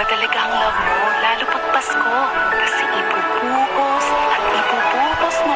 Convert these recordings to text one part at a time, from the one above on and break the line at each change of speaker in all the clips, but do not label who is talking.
Iba talaga ang love mo, lalo pag Pasko. Kasi ibubuhos at ibubuhos mo.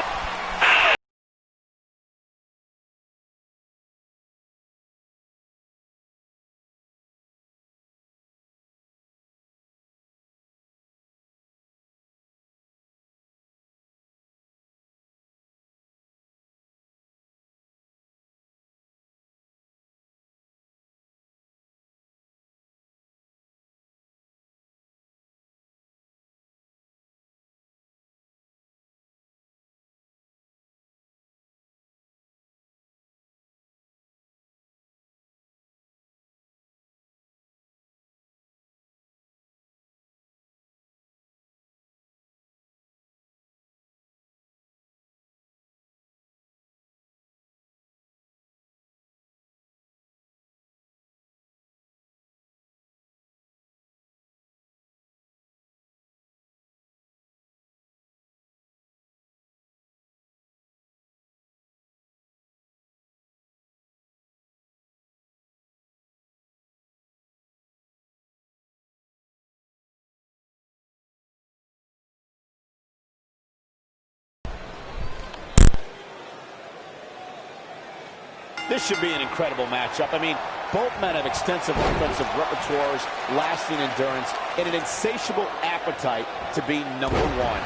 This should be an incredible matchup. I mean, both men have extensive offensive repertoires, lasting endurance, and an insatiable appetite to be number one.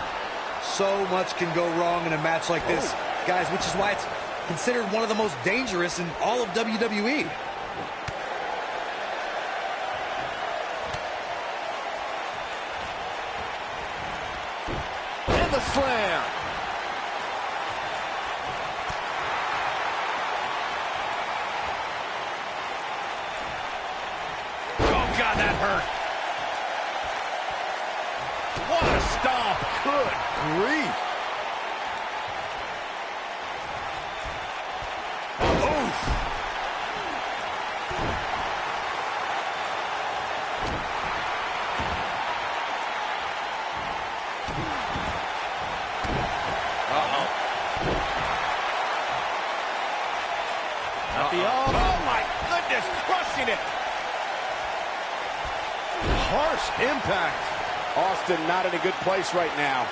So much can go wrong in a match like this, guys, which is why it's considered one of the most dangerous in all of WWE.
And the slam.
God, that hurt. What a stomp. Good grief. Oof. Uh-oh. Oh, my goodness, crushing it. Harsh impact.
Austin not in a good place right now.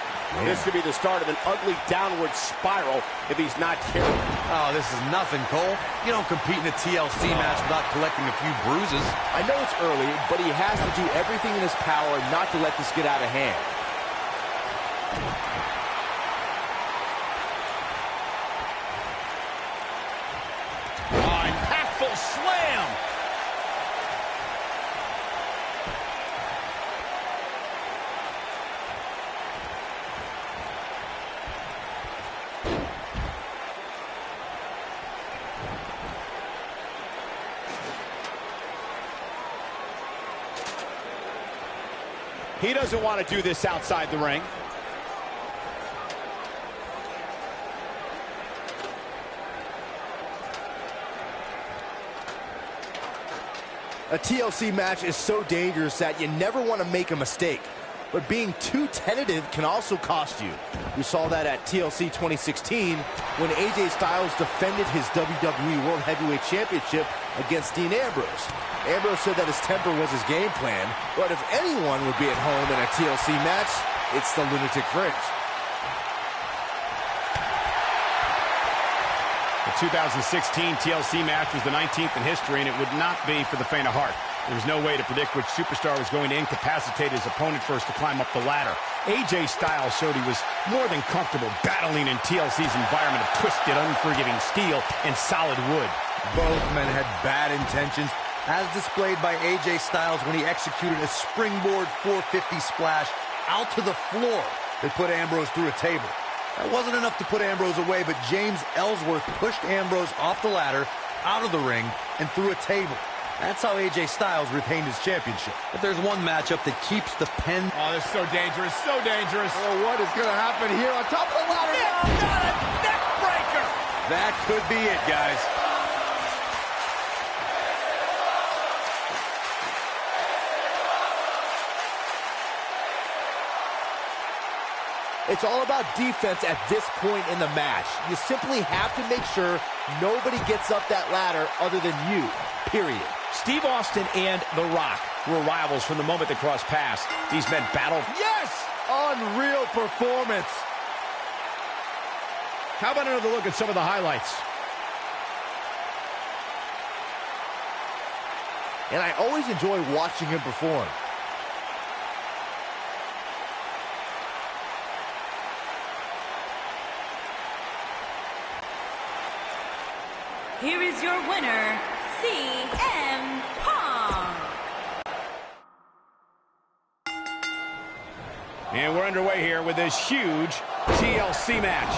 This could be the start of an ugly downward spiral if he's not careful.
Oh, this is nothing, Cole. You don't compete in a TLC match without collecting a few bruises.
I know it's early, but he has to do everything in his power not to let this get out of hand.
Oh, impactful slam.
He doesn't want to do this outside the ring.
A TLC match is so dangerous that you never want to make a mistake. But being too tentative can also cost you. We saw that at TLC 2016 when AJ Styles defended his WWE World Heavyweight Championship against Dean Ambrose. Ambrose said that his temper was his game plan, but if anyone would be at home in a TLC match, it's the Lunatic Fringe.
The 2016 TLC match was the 19th in history, and it would not be for the faint of heart. There was no way to predict which superstar was going to incapacitate his opponent first to climb up the ladder. AJ Styles showed he was more than comfortable battling in TLC's environment of twisted, unforgiving steel and solid wood.
Both men had bad intentions, as displayed by AJ Styles when he executed a springboard 450 splash out to the floor that put Ambrose through a table. That wasn't enough to put Ambrose away, but James Ellsworth pushed Ambrose off the ladder, out of the ring, and through a table. That's how AJ Styles retained his championship. But there's one matchup that keeps the pen...
Oh, this is so dangerous, so dangerous.
Oh, what is going to happen here on top of the ladder?
It's not a neck breaker.
That could be it, guys.
It's all about defense at this point in the match. You simply have to make sure nobody gets up that ladder other than you, period.
Steve Austin and The Rock
were rivals from the moment they crossed paths. These men battled.
Yes! Unreal performance.
How about another look at some of the highlights?
And I always enjoy watching him perform.
Here is your winner, CM Punk.
And we're underway here with this huge TLC match.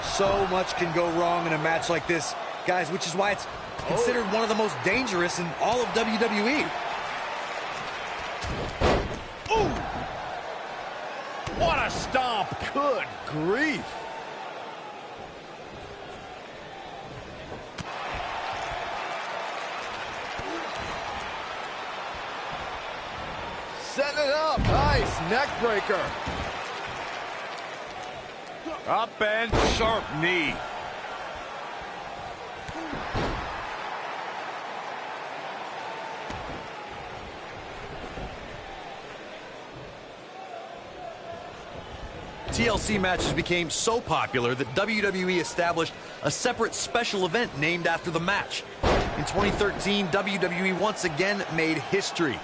So much can go wrong in a match like this, guys, which is why it's considered one of the most dangerous in all of WWE.
Ooh! What a stomp!
Good grief. Setting it up. Nice neck breaker.
Up and sharp knee. TLC matches became so popular that WWE established a separate special event named after the match. In 2013, WWE once again made history.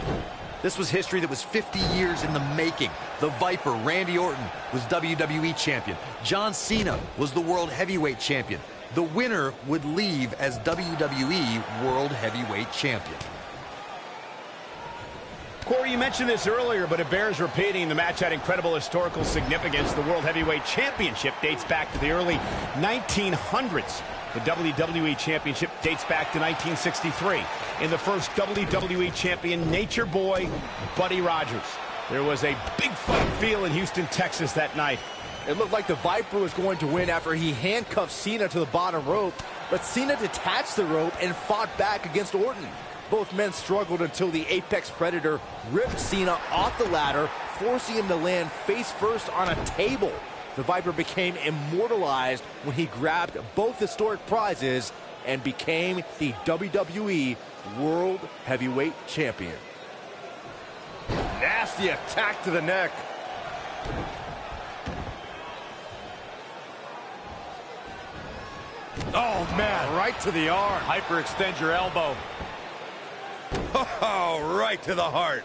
This was history that was 50 years in the making. The Viper, Randy Orton, was WWE Champion. John Cena was the World Heavyweight Champion. The winner would leave as WWE World Heavyweight Champion.
Corey, you mentioned this earlier, but it bears repeating. The match had incredible historical significance. The World Heavyweight Championship dates back to the early 1900s. The WWE Championship dates back to 1963. In the first WWE Champion, Nature Boy, Buddy Rogers. There was a big fight feel in Houston, Texas that night.
It looked like the Viper was going to win after he handcuffed Cena to the bottom rope, but Cena detached the rope and fought back against Orton. Both men struggled until the Apex Predator ripped Cena off the ladder, forcing him to land face first on a table. The Viper became immortalized when he grabbed both historic prizes and became the WWE World Heavyweight Champion. Nasty attack to the neck. Oh, man, right to the arm.
Hyperextend your elbow. Oh, right to the heart.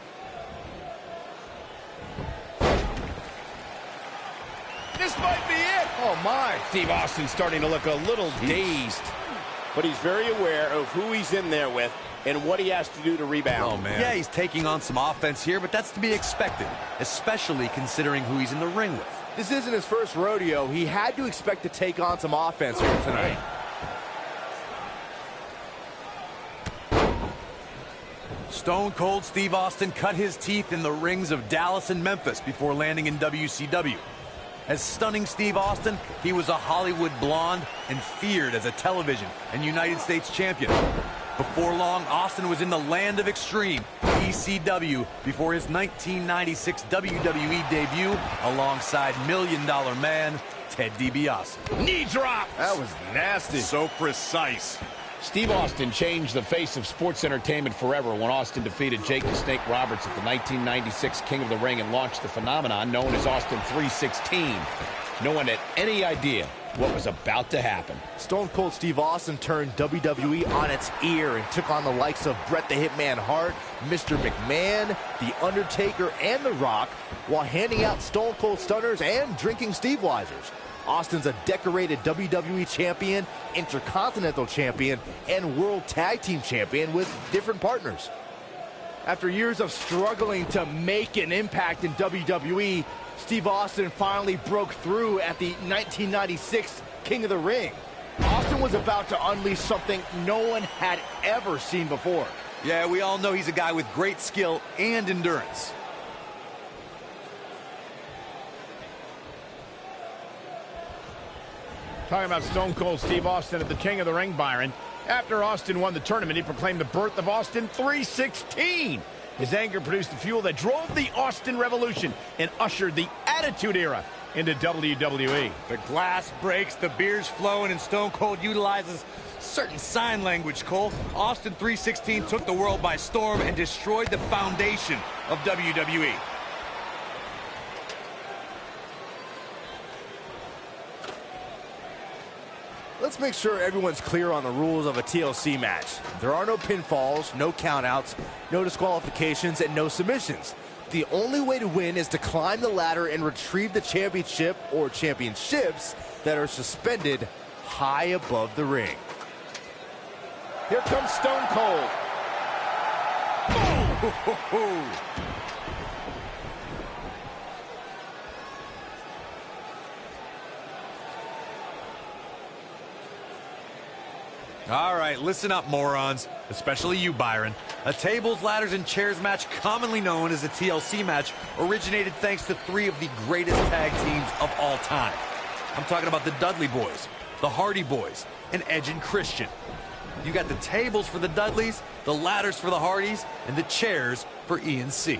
This might be it. Oh, my.
Steve Austin starting to look a little dazed.
But he's very aware of who he's in there with and what he has to do to rebound.
Oh, man. Yeah, he's taking on some offense here, but that's to be expected, especially considering who he's in the ring with.
This isn't his first rodeo. He had to expect to take on some offense here tonight.
Stone Cold Steve Austin cut his teeth in the rings of Dallas and Memphis before landing in WCW. As stunning Steve Austin, he was a Hollywood blonde and feared as a television and United States champion. Before long, Austin was in the land of extreme, ECW, before his 1996 WWE debut alongside Million Dollar Man, Ted DiBiase.
Knee drop!
That was nasty.
So precise.
Steve Austin changed the face of sports entertainment forever when Austin defeated Jake the Snake Roberts at the 1996 King of the Ring and launched the phenomenon known as Austin 316. No one had any idea what was about to happen.
Stone Cold Steve Austin turned WWE on its ear and took on the likes of Bret the Hitman Hart, Mr. McMahon, The Undertaker, and The Rock, while handing out Stone Cold Stunners and drinking Steve Weisers. Austin's a decorated WWE champion, Intercontinental champion, and World Tag Team champion with different partners. After years of struggling to make an impact in WWE, Steve Austin finally broke through at the 1996 King of the Ring. Austin was about to unleash something no one had ever seen before.
Yeah, we all know he's a guy with great skill and endurance.
Talking about Stone Cold Steve Austin at the King of the Ring, Byron. After Austin won the tournament, he proclaimed the birth of Austin 316. His anger produced the fuel that drove the Austin Revolution and ushered the Attitude Era into WWE.
The glass breaks, the beer's flowing, and Stone Cold utilizes Certain sign language, Cole. Austin 316 took the world by storm and destroyed the foundation of WWE.
Let's make sure everyone's clear on the rules of a TLC match. There are no pinfalls, no countouts, no disqualifications, and no submissions. The only way to win is to climb the ladder and retrieve the championship or championships that are suspended high above the ring.
Here comes Stone Cold.
All right, listen up, morons. Especially you, Byron. A tables, ladders, and chairs match, commonly known as a TLC match, originated thanks to three of the greatest tag teams of all time. I'm talking about the Dudley Boys, the Hardy Boys, and Edge and Christian. You got the tables for the Dudleys, the ladders for the Hardys, and the chairs for E&C.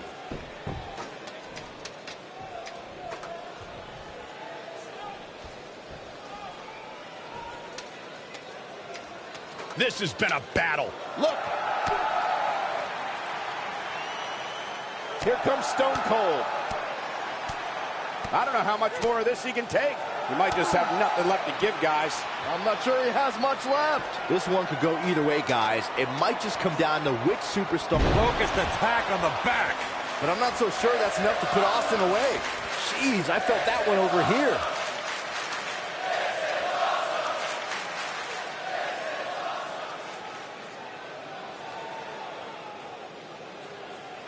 This has been a battle.
Look. Here comes Stone Cold. I don't know how much more of this he can take. He might just have nothing left to give, guys.
I'm not sure he has much left. This one could go either way, guys. It might just come down to which superstar.
Focused attack on the back.
But I'm not so sure that's enough to put Austin away. Jeez, I felt that one over here.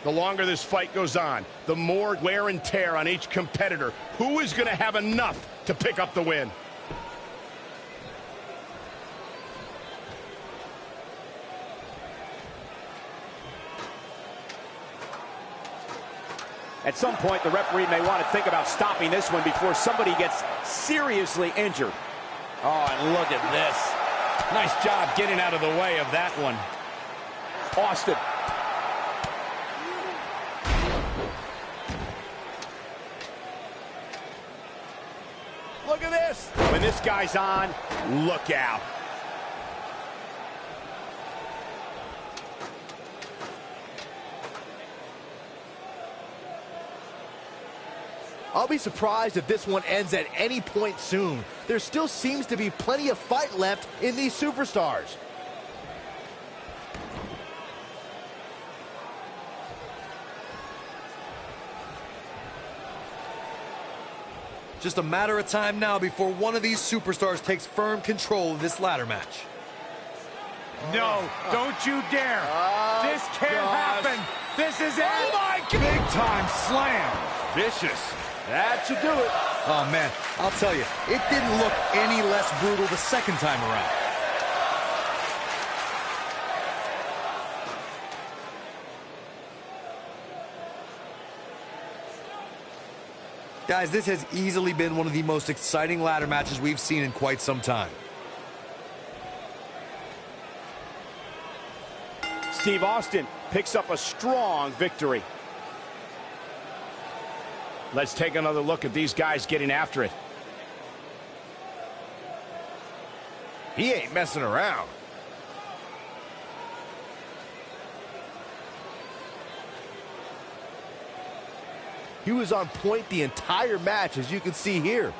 The longer this fight goes on, the more wear and tear on each competitor. Who is going to have enough to pick up the win?
At some point, the referee may want to think about stopping this one before somebody gets seriously injured.
Oh, and look at this. Nice job getting out of the way of that one.
Austin.
Look at this. When this guy's on, look out.
I'll be surprised if this one ends at any point soon. There still seems to be plenty of fight left in these superstars.
Just a matter of time now before one of these superstars takes firm control of this ladder match.
No, don't you dare. This can't happen. This is it.
Oh my God.
Big time slam. Vicious.
That should do it.
Oh man, I'll tell you, it didn't look any less brutal the second time around. Guys, this has easily been one of the most exciting ladder matches we've seen in quite some time.
Steve Austin picks up a strong victory.
Let's take another look at these guys getting after it.
He ain't messing around. He was on point the entire match, as you can see here.